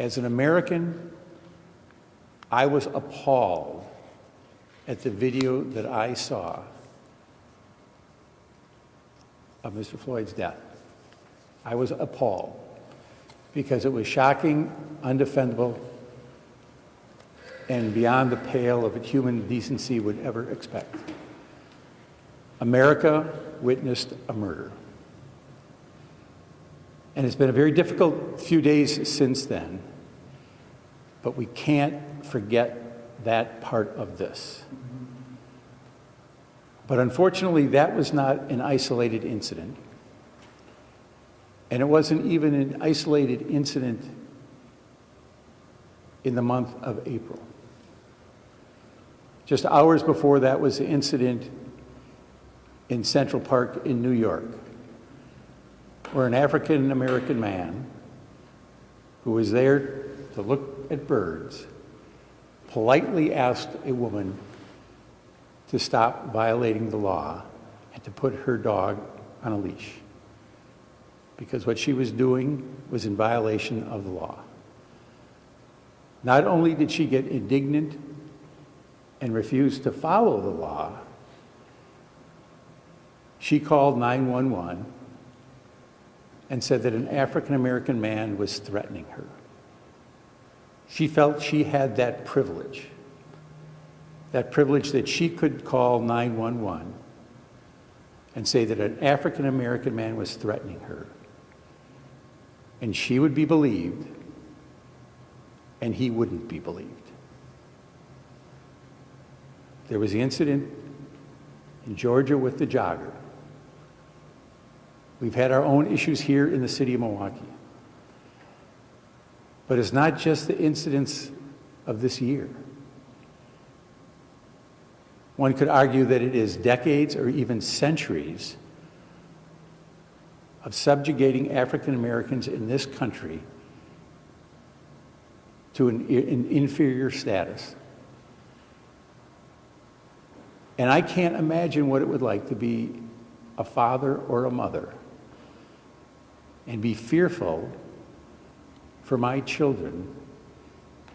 As an American, I was appalled at the video that I saw of Mr. Floyd's death. I was appalled because it was shocking, undefendable, and beyond the pale of what human decency would ever expect. America witnessed a murder. And it's been a very difficult few days since then, but we can't forget that part of this. But unfortunately, that was not an isolated incident. And it wasn't even an isolated incident in the month of April. Just hours before that was the incident in Central Park in New York, where an African-American man who was there to look at birds politely asked a woman to stop violating the law and to put her dog on a leash, because what she was doing was in violation of the law. Not only did she get indignant and refuse to follow the law, she called 911 and said that an African-American man was threatening her. She felt she had that privilege that she could call 911 and say that an African-American man was threatening her. And she would be believed, and he wouldn't be believed. There was the incident in Georgia with the jogger. We've had our own issues here in the city of Milwaukee. But it's not just the incidents of this year. One could argue that it is decades or even centuries of subjugating African Americans in this country to an inferior status. And I can't imagine what it would like to be a father or a mother and be fearful for my children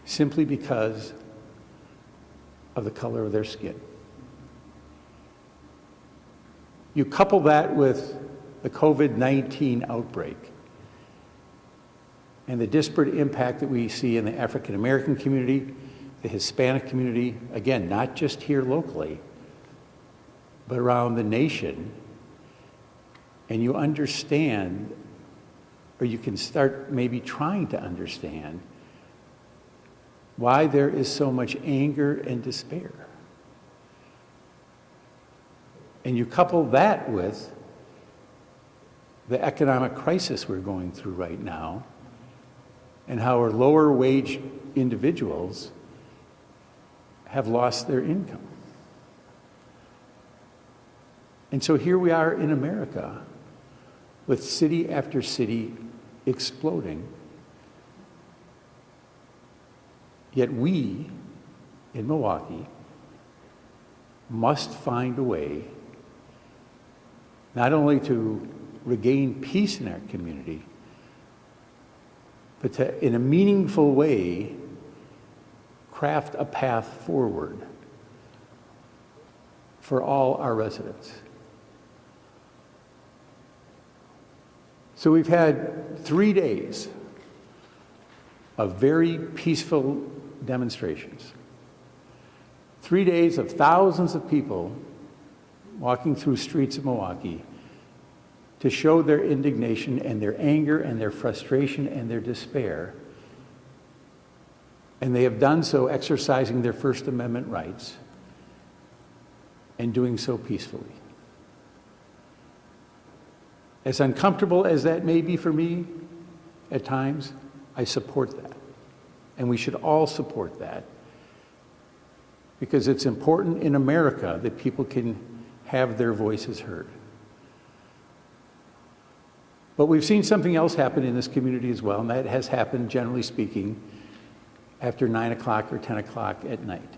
simply because of the color of their skin. You couple that with the COVID-19 outbreak and the disparate impact that we see in the African American community, the Hispanic community, again, not just here locally, but around the nation, and you understand, or you can start maybe trying to understand, why there is so much anger and despair. And you couple that with the economic crisis we're going through right now, and how our lower wage individuals have lost their income. And so here we are in America with city after city exploding. Yet we, in Milwaukee, must find a way not only to regain peace in our community, but to, in a meaningful way, craft a path forward for all our residents. So we've had 3 days of very peaceful demonstrations. 3 days of thousands of people walking through streets of Milwaukee to show their indignation and their anger and their frustration and their despair. And they have done so exercising their First Amendment rights and doing so peacefully. As uncomfortable as that may be for me at times, I support that. And we should all support that, because it's important in America that people can have their voices heard. But we've seen something else happen in this community as well, and that has happened, generally speaking, after 9 o'clock or 10 o'clock at night.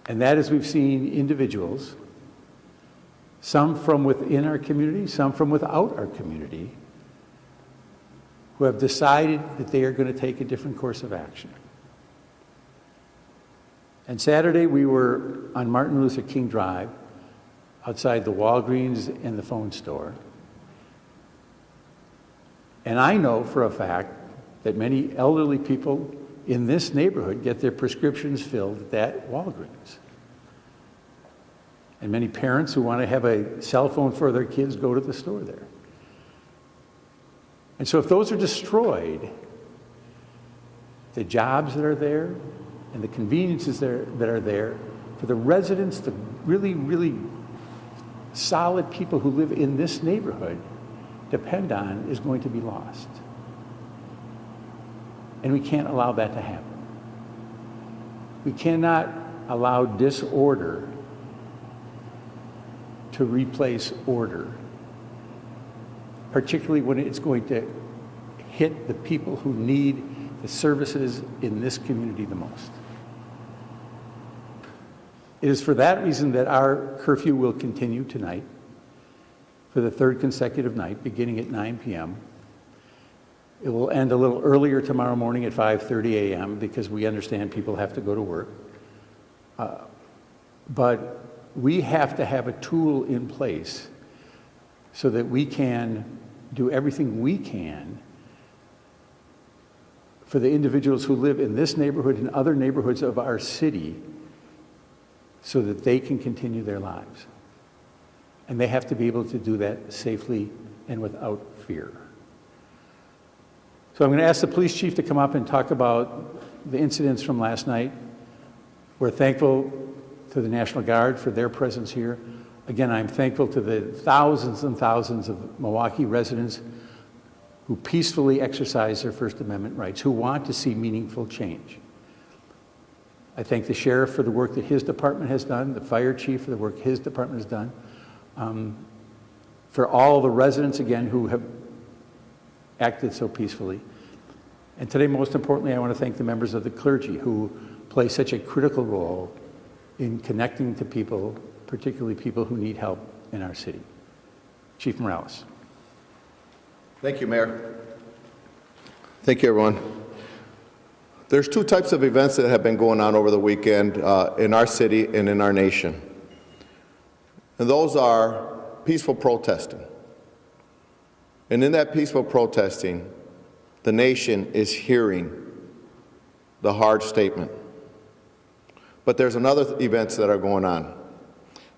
And that is, we've seen individuals, some from within our community, some from without our community, who have decided that they are going to take a different course of action. And Saturday, we were on Martin Luther King Drive, outside the Walgreens and the phone store. And I know for a fact that many elderly people in this neighborhood get their prescriptions filled at that Walgreens. And many parents who want to have a cell phone for their kids go to the store there. And so if those are destroyed, the jobs that are there and the conveniences that are there for the residents, the really, really solid people who live in this neighborhood depend on, is going to be lost. And we can't allow that to happen. We cannot allow disorder to replace order, particularly when it's going to hit the people who need the services in this community the most. It is for that reason that our curfew will continue tonight for the third consecutive night, beginning at 9 p.m. It will end a little earlier tomorrow morning at 5:30 a.m. because we understand people have to go to work. But we have to have a tool in place so that we can do everything we can for the individuals who live in this neighborhood and other neighborhoods of our city so that they can continue their lives. And they have to be able to do that safely and without fear. So I'm going to ask the police chief to come up and talk about the incidents from last night. We're thankful to the National Guard for their presence here. Again, I'm thankful to the thousands and thousands of Milwaukee residents who peacefully exercise their First Amendment rights, who want to see meaningful change. I thank the sheriff for the work that his department has done, the fire chief for the work his department has done, for all the residents, again, who have acted so peacefully. And today, most importantly, I want to thank the members of the clergy who play such a critical role in connecting to people, particularly people who need help in our city. Chief Morales. Thank you, Mayor. Thank you, everyone. There's two types of events that have been going on over the weekend in our city and in our nation. And those are peaceful protesting. And in that peaceful protesting, the nation is hearing the hard statement. But there's another events that are going on.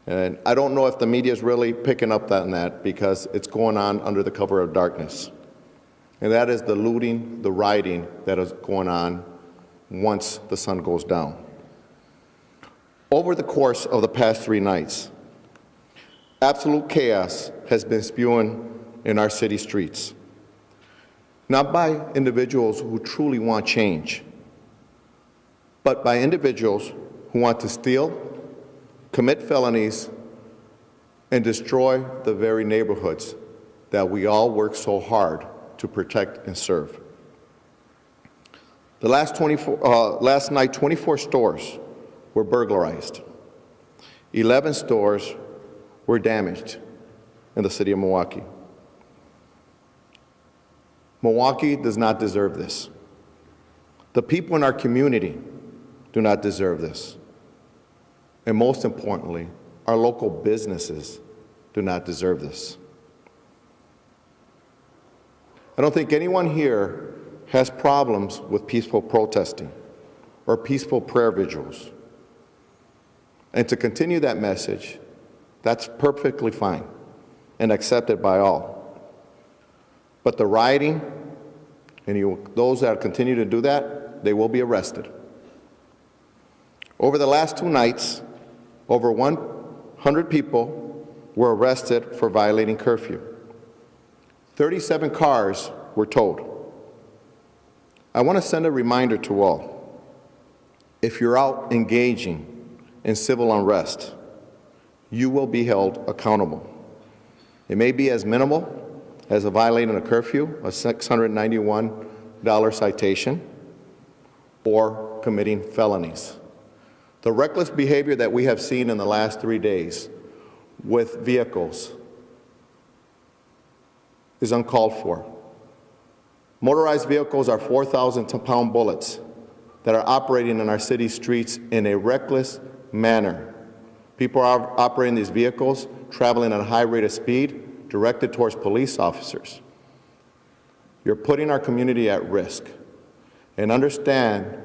And I don't know if the media is really picking up on that because it's going on under the cover of darkness. And that is the looting, the rioting that is going on once the sun goes down. Over the course of the past 3 nights, absolute chaos has been spewing in our city streets. Not by individuals who truly want change, but by individuals who want to steal, commit felonies, and destroy the very neighborhoods that we all work so hard to protect and serve. The last night, 24 stores were burglarized. 11 stores were damaged in the city of Milwaukee. Milwaukee does not deserve this. The people in our community do not deserve this. And most importantly, our local businesses do not deserve this. I don't think anyone here has problems with peaceful protesting or peaceful prayer vigils. And to continue that message, that's perfectly fine and accepted by all. But the rioting, and those that continue to do that, they will be arrested. Over the last 2 nights, over 100 people were arrested for violating curfew. 37 cars were towed. I want to send a reminder to all. If you're out engaging in civil unrest, you will be held accountable. It may be as minimal as a violating a curfew, a $691 citation, or committing felonies. The reckless behavior that we have seen in the last 3 days with vehicles is uncalled for. Motorized vehicles are 4,000-pound bullets that are operating in our city streets in a reckless manner. People are operating these vehicles, traveling at a high rate of speed, directed towards police officers. You're putting our community at risk. And understand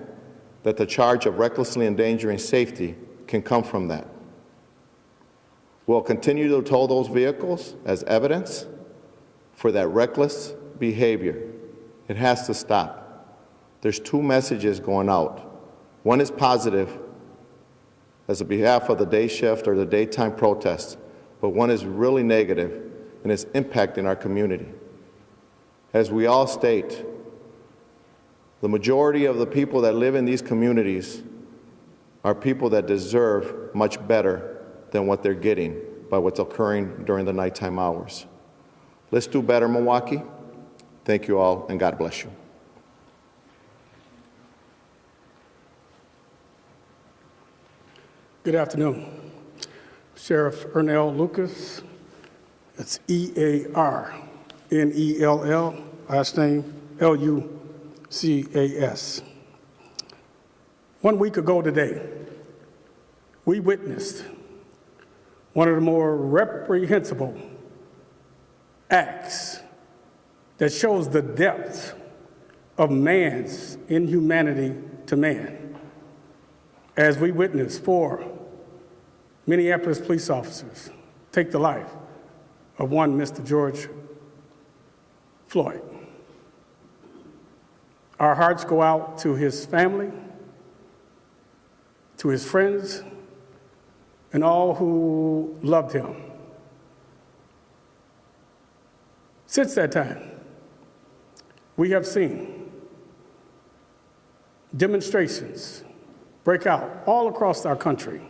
that the charge of recklessly endangering safety can come from that. We'll continue to tow those vehicles as evidence for that reckless behavior. It has to stop. There's two messages going out. One is positive as a behalf of the day shift or the daytime protests, but one is really negative and it's impacting our community. As we all state, the majority of the people that live in these communities are people that deserve much better than what they're getting by what's occurring during the nighttime hours. Let's do better, Milwaukee. Thank you all, and God bless you. Good afternoon. Sheriff Ernell Lucas. It's E-A-R-N-E-L-L, last name L-U-C-A-S. 1 week ago today, we witnessed one of the more reprehensible acts that shows the depth of man's inhumanity to man, as we witnessed 4 Minneapolis police officers take the life of one Mr. George Floyd. Our hearts go out to his family, to his friends, and all who loved him. Since that time, we have seen demonstrations break out all across our country,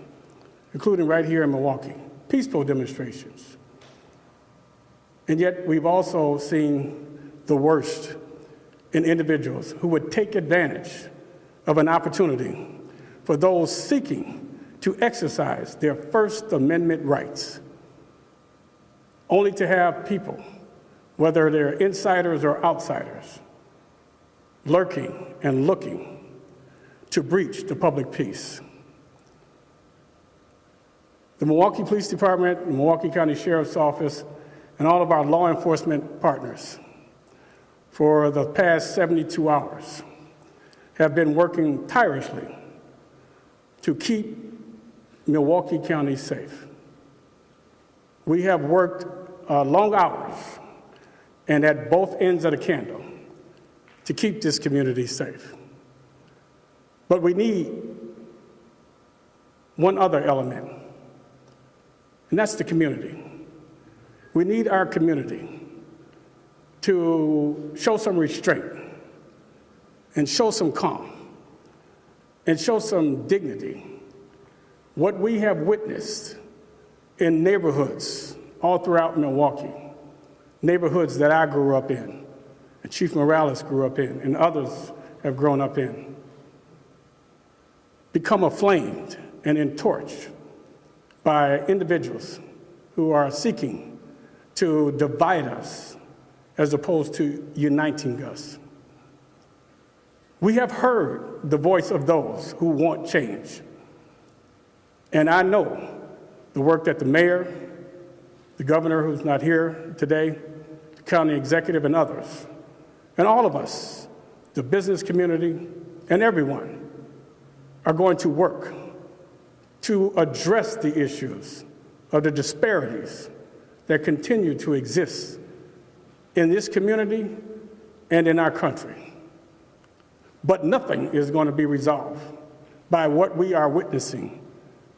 including right here in Milwaukee, peaceful demonstrations. And yet we've also seen the worst in individuals who would take advantage of an opportunity for those seeking to exercise their First Amendment rights, only to have people, whether they're insiders or outsiders, lurking and looking to breach the public peace. The Milwaukee Police Department, the Milwaukee County Sheriff's Office, and all of our law enforcement partners for the past 72 hours have been working tirelessly to keep Milwaukee County safe. We have worked long hours and at both ends of the candle to keep this community safe. But we need one other element, and that's the community. We need our community to show some restraint and show some calm and show some dignity. What we have witnessed in neighborhoods all throughout Milwaukee, neighborhoods that I grew up in, and Chief Morales grew up in, and others have grown up in, become aflamed and entorched by individuals who are seeking to divide us as opposed to uniting us. We have heard the voice of those who want change. And I know the work that the mayor, the governor who's not here today, the county executive and others, and all of us, the business community and everyone, are going to work to address the issues of the disparities that continue to exist in this community and in our country. But nothing is going to be resolved by what we are witnessing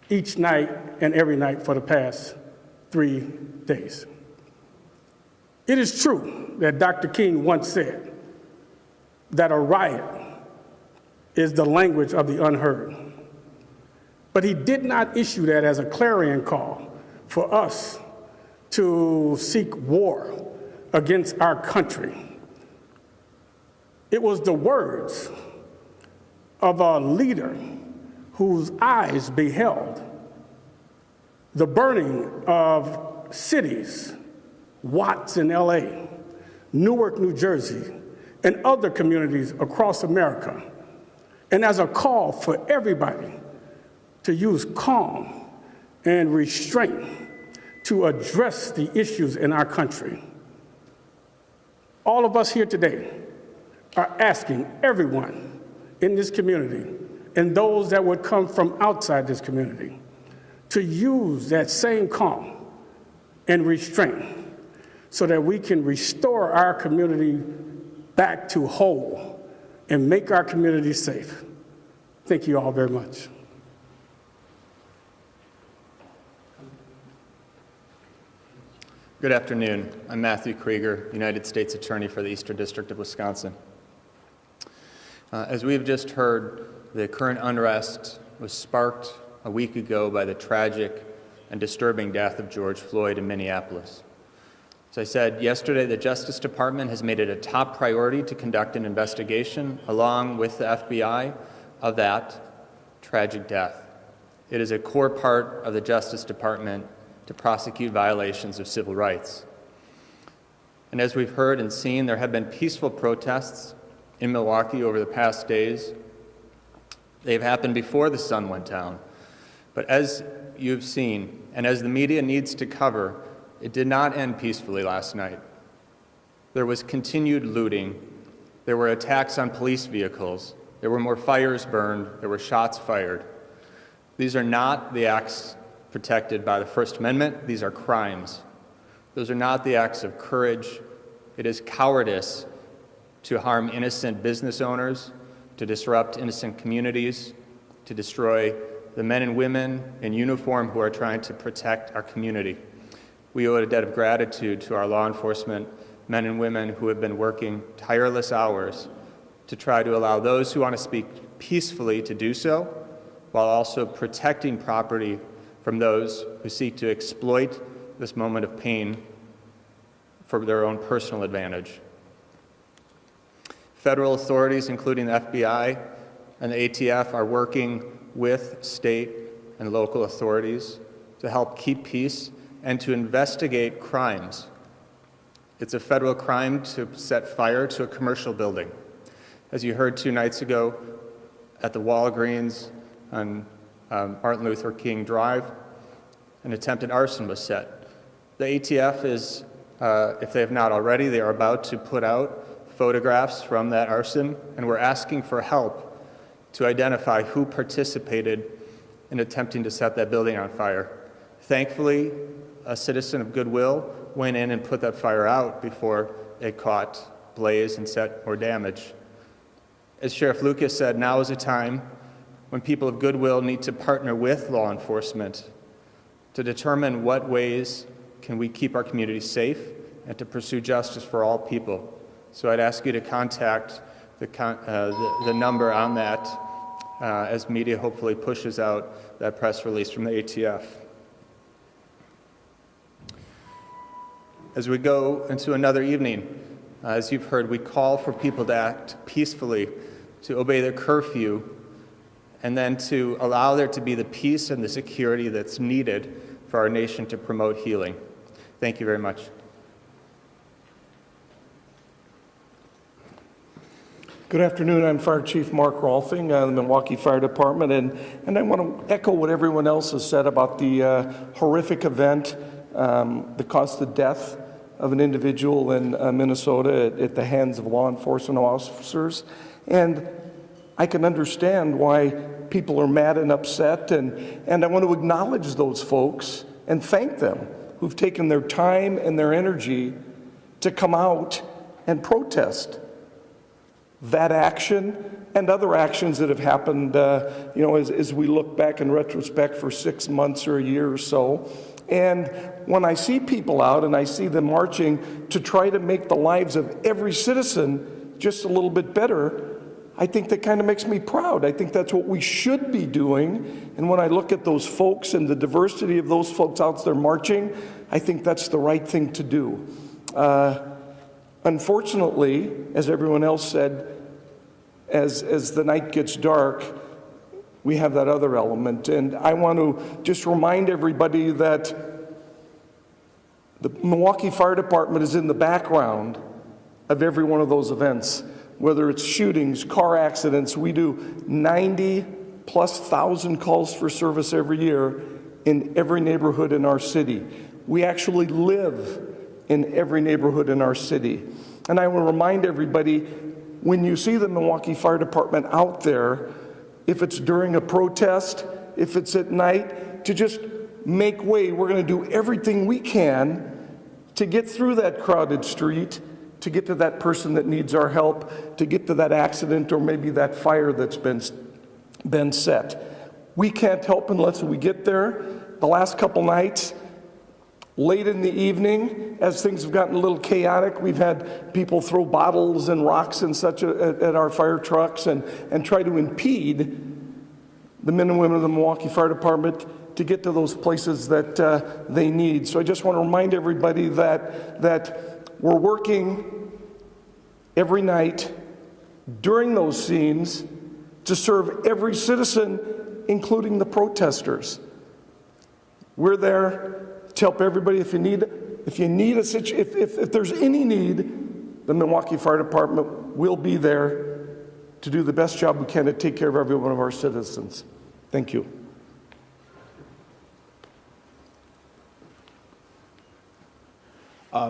each night and every night for the past 3 days. It is true that Dr. King once said that a riot is the language of the unheard. But he did not issue that as a clarion call for us to seek war against our country. It was the words of a leader whose eyes beheld the burning of cities, Watts in LA, Newark, New Jersey, and other communities across America, and as a call for everybody to use calm and restraint to address the issues in our country. All of us here today are asking everyone in this community and those that would come from outside this community to use that same calm and restraint so that we can restore our community back to whole and make our community safe. Thank you all very much. Good afternoon. I'm Matthew Krieger, United States Attorney for the Eastern District of Wisconsin. As we've just heard, the current unrest was sparked a week ago by the tragic and disturbing death of George Floyd in Minneapolis. As I said yesterday, the Justice Department has made it a top priority to conduct an investigation, along with the FBI, of that tragic death. It is a core part of the Justice Department to prosecute violations of civil rights. And as we've heard and seen, there have been peaceful protests in Milwaukee over the past days. They've happened before the sun went down. But as you've seen, and as the media needs to cover, it did not end peacefully last night. There was continued looting. There were attacks on police vehicles. There were more fires burned. There were shots fired. These are not the acts protected by the First Amendment. These are crimes. Those are not the acts of courage. It is cowardice to harm innocent business owners, to disrupt innocent communities, to destroy the men and women in uniform who are trying to protect our community. We owe a debt of gratitude to our law enforcement men and women who have been working tireless hours to try to allow those who want to speak peacefully to do so, while also protecting property from those who seek to exploit this moment of pain for their own personal advantage. Federal authorities, including the FBI and the ATF, are working with state and local authorities to help keep peace and to investigate crimes. It's a federal crime to set fire to a commercial building. As you heard 2 nights ago at the Walgreens on Martin Luther King Drive, an attempted arson was set. The ATF is, if they have not already, they are about to put out photographs from that arson, and we're asking for help to identify who participated in attempting to set that building on fire. Thankfully, a citizen of goodwill went in and put that fire out before it caught blaze and set more damage. As Sheriff Lucas said, now is a time when people of goodwill need to partner with law enforcement to determine what ways can we keep our community safe and to pursue justice for all people. So I'd ask you to contact the number on that as media hopefully pushes out that press release from the ATF. As we go into another evening, as you've heard, we call for people to act peacefully, to obey their curfew, and then to allow there to be the peace and the security that's needed for our nation to promote healing. Thank you very much. Good afternoon. I'm Fire Chief Mark Rolfing, the Milwaukee Fire Department, and I want to echo what everyone else has said about the horrific event that caused the death of an individual in Minnesota at the hands of law enforcement officers. And I can understand why people are mad and upset, and I want to acknowledge those folks and thank them who've taken their time and their energy to come out and protest that action and other actions that have happened, as we look back in retrospect for 6 months or a year or so. And when I see people out and I see them marching to try to make the lives of every citizen just a little bit better, I think that kind of makes me proud. I think that's what we should be doing. And when I look at those folks and the diversity of those folks out there marching, I think that's the right thing to do. Unfortunately, as everyone else said, as the night gets dark, we have that other element. And I want to just remind everybody that the Milwaukee Fire Department is in the background of every one of those events. whether it's shootings, car accidents. We do 90,000+ calls for service every year in every neighborhood in our city. We actually live in every neighborhood in our city. And I will remind everybody, when you see the Milwaukee Fire Department out there, if it's during a protest, if it's at night, to just make way. We're going to do everything we can to get through that crowded street, to get to that person that needs our help, to get to that accident or maybe that fire that's been set. We can't help unless we get there. The last couple nights, late in the evening, as things have gotten a little chaotic, we've had people throw bottles and rocks and such at our fire trucks and try to impede the men and women of the Milwaukee Fire Department to get to those places that they need. So I just want to remind everybody that we're working every night during those scenes to serve every citizen, including the protesters. We're there to help everybody. If there's any need, the Milwaukee Fire Department will be there to do the best job we can to take care of every one of our citizens. Thank you.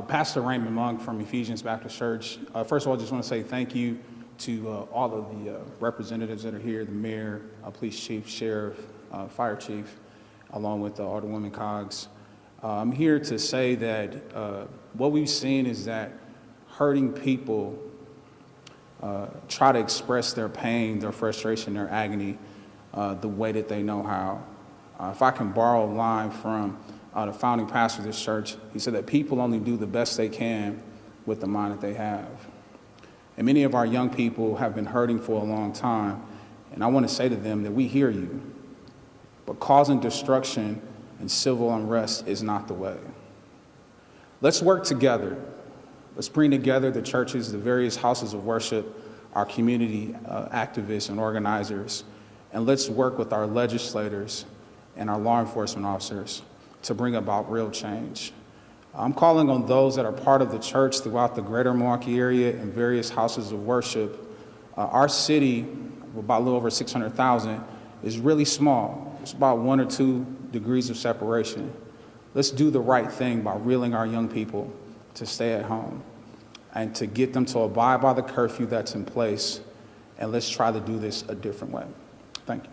Pastor Raymond Monk from Ephesians Baptist Church. First of all, I just want to say thank you to all of the representatives that are here, the mayor, police chief, sheriff, fire chief, along with Alderwoman Coggs. I'm here to say that what we've seen is that hurting people try to express their pain, their frustration, their agony the way that they know how. If I can borrow a line from the founding pastor of this church, he said that people only do the best they can with the mind that they have. And many of our young people have been hurting for a long time, and I want to say to them that we hear you, but causing destruction and civil unrest is not the way. Let's work together. Let's bring together the churches, the various houses of worship, our community activists and organizers, and let's work with our legislators and our law enforcement officers to bring about real change. I'm calling on those that are part of the church throughout the greater Milwaukee area and various houses of worship. Our city, about a little over 600,000, is really small. It's about 1 or 2 degrees of separation. Let's do the right thing by reeling our young people to stay at home and to get them to abide by the curfew that's in place, and let's try to do this a different way. Thank you.